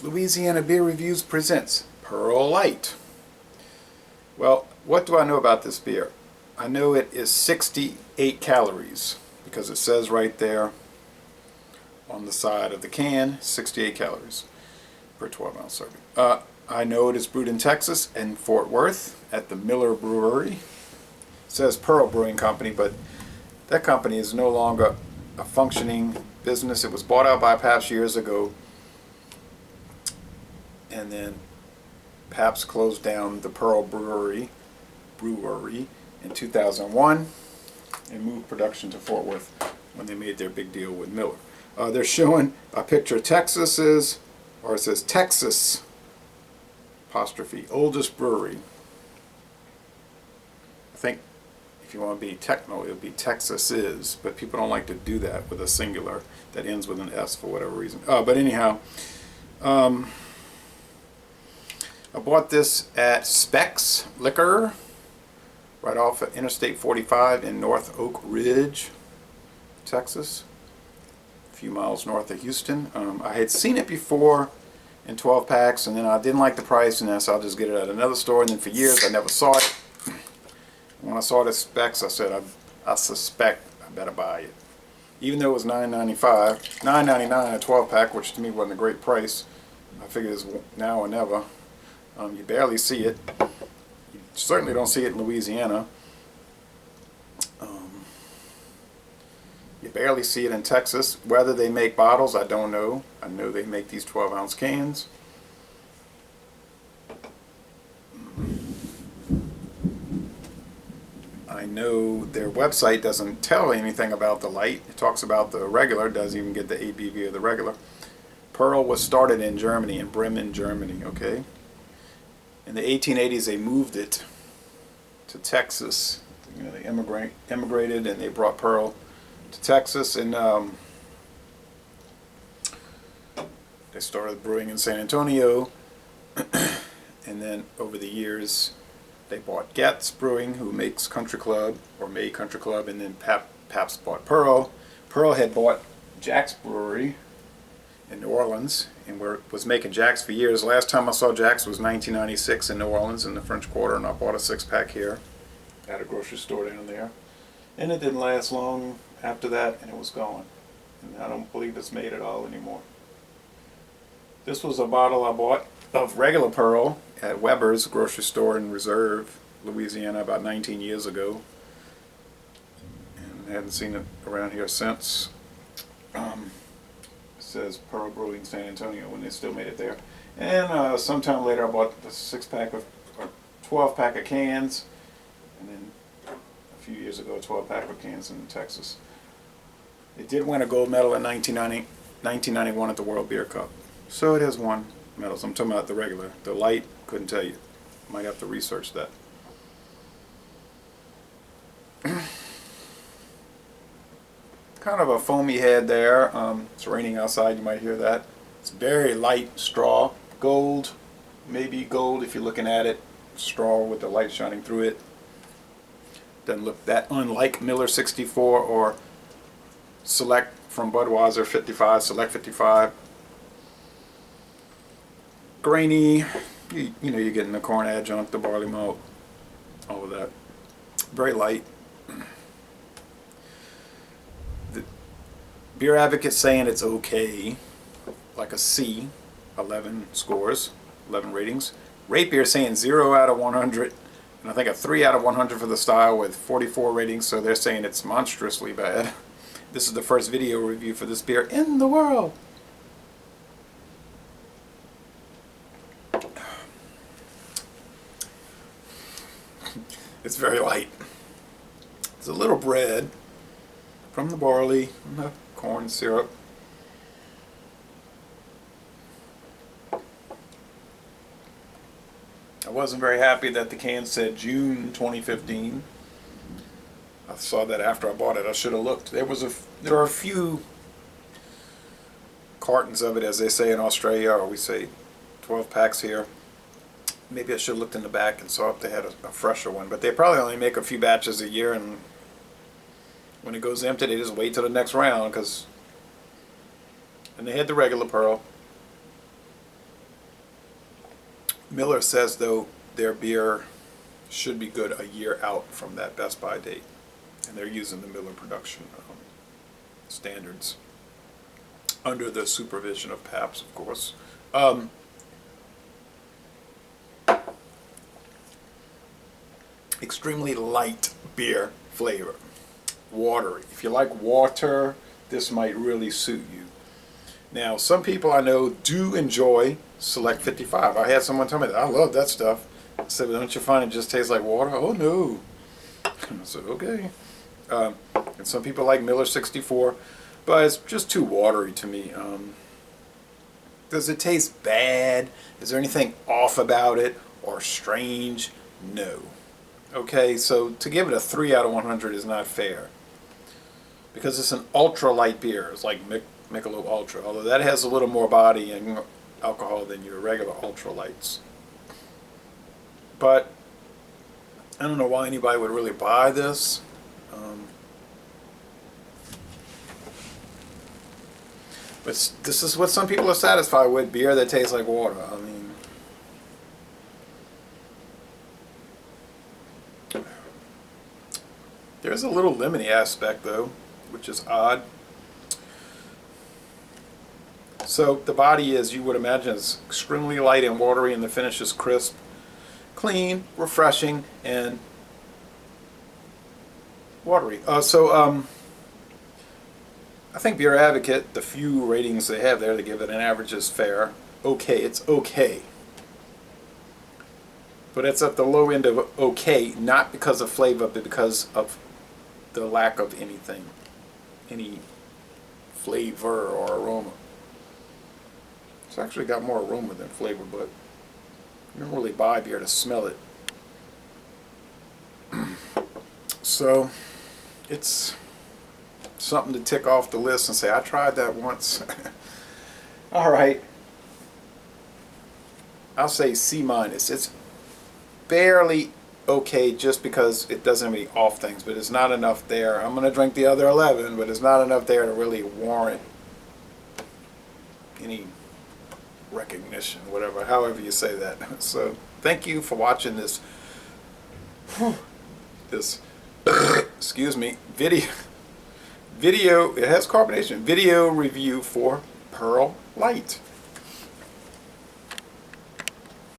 Louisiana Beer Reviews presents Pearl Light. Well, what do I know about this beer? I know it is 68 calories because it says right there on the side of the can, 68 calories per 12-ounce serving. I know it is brewed in Texas and Fort Worth at the Miller Brewery. It says Pearl Brewing Company, but that company is no longer a functioning business. It was bought out by Pabst years ago, and then Pabst closed down the Pearl Brewery in 2001 and moved production to Fort Worth when they made their big deal with Miller. They're showing a picture of Texas's, or it says Texas apostrophe oldest brewery. I think if you want to be techno, it would be Texas's, but people don't like to do that with a singular that ends with an S for whatever reason. But anyhow, I bought this at Specs Liquor right off of Interstate 45 in North Oak Ridge, Texas, a few miles north of Houston. I had seen it before in 12 packs, and then I didn't like the price, and then so I'll just get it at another store. And then for years I never saw it. When I saw it at Specs, I said I suspect I better buy it, even though it was $9.99 a 12 pack, which to me wasn't a great price. I figured it's now or never. You barely see it. You certainly don't see it in Louisiana. You barely see it in Texas. Whether they make bottles, I don't know. I know they make these 12-ounce cans. I know their website doesn't tell anything about the light. It talks about the regular, doesn't even get the ABV of the regular. Pearl was started in Germany, in Bremen, Germany, okay? In the 1880s, they moved it to Texas. You know, they immigrated and they brought Pearl to Texas, and they started brewing in San Antonio. And then over the years, they bought Getz Brewing, who makes Country Club, or made Country Club, and then Pabst bought Pearl. Pearl had bought Jack's Brewery in New Orleans, and was making Jack's for years. Last time I saw Jack's was 1996 in New Orleans in the French Quarter, and I bought a 6-pack here at a grocery store down there. And it didn't last long after that, and it was gone. And I don't believe it's made at all anymore. This was a bottle I bought of regular Pearl at Weber's grocery store in Reserve, Louisiana, about 19 years ago. And I haven't seen it around here since. Says Pearl Brewing San Antonio when they still made it there. And sometime later I bought the 6-pack of, or 12-pack of cans, and then a few years ago a 12-pack of cans in Texas. It did win a gold medal in 1991 at the World Beer Cup. So it has won medals. I'm talking about the regular. The light, couldn't tell you. Might have to research that. Kind of a foamy head there. It's raining outside, you might hear that. It's very light straw, gold, maybe gold if you're looking at it. Straw with the light shining through it. Doesn't look that unlike Miller 64 or Select from Budweiser 55, Select 55. Grainy, you know, you're getting the corn adjunct, the barley malt, all of that. Very light. Beer Advocate's saying it's okay, like a C, 11 scores, 11 ratings. Rate Beer saying 0 out of 100, and I think a 3 out of 100 for the style with 44 ratings, so they're saying it's monstrously bad. This is the first video review for this beer in the world. It's very light. It's a little bread from the barley and the corn syrup. I wasn't very happy that the can said June 2015. I saw that after I bought it. I should have looked. There are a few cartons of it, as they say in Australia, or we say 12 packs here. Maybe I should have looked in the back and saw if they had a fresher one. But they probably only make a few batches a year, and when it goes empty, they just wait till the next round. And they had the regular Pearl. Miller says, though, their beer should be good a year out from that Best By date. And they're using the Miller production standards under the supervision of Pabst, of course. Extremely light beer flavor. Watery. If you like water, this might really suit you. Now, some people I know do enjoy Select 55. I had someone tell me that. I love that stuff. I said, well, don't you find it just tastes like water? Oh, no. I said, okay. And some people like Miller 64, but it's just too watery to me. Does it taste bad? Is there anything off about it or strange? No. Okay, so to give it a 3 out of 100 is not fair, because it's an ultra light beer. It's like Michelob Ultra, although that has a little more body and alcohol than your regular ultra lights. But I don't know why anybody would really buy this. But this is what some people are satisfied with: beer that tastes like water. I mean, there's a little lemony aspect, though, which is odd. So the body, as you would imagine, is extremely light and watery, and the finish is crisp, clean, refreshing, and watery. I think Beer Advocate, the few ratings they have there, they give it an average is fair. Okay, it's okay. But it's at the low end of okay, not because of flavor, but because of the lack of anything, any flavor or aroma. It's actually got more aroma than flavor, but you don't really buy beer to smell it. So it's something to tick off the list and say, I tried that once. All right. I'll say C minus. It's barely okay just because it doesn't have any off things, but it's not enough there. I'm going to drink the other 11, but it's not enough there to really warrant any recognition, whatever, however you say that. So thank you for watching this excuse me, video, it has carbonation, video review for Pearl Light.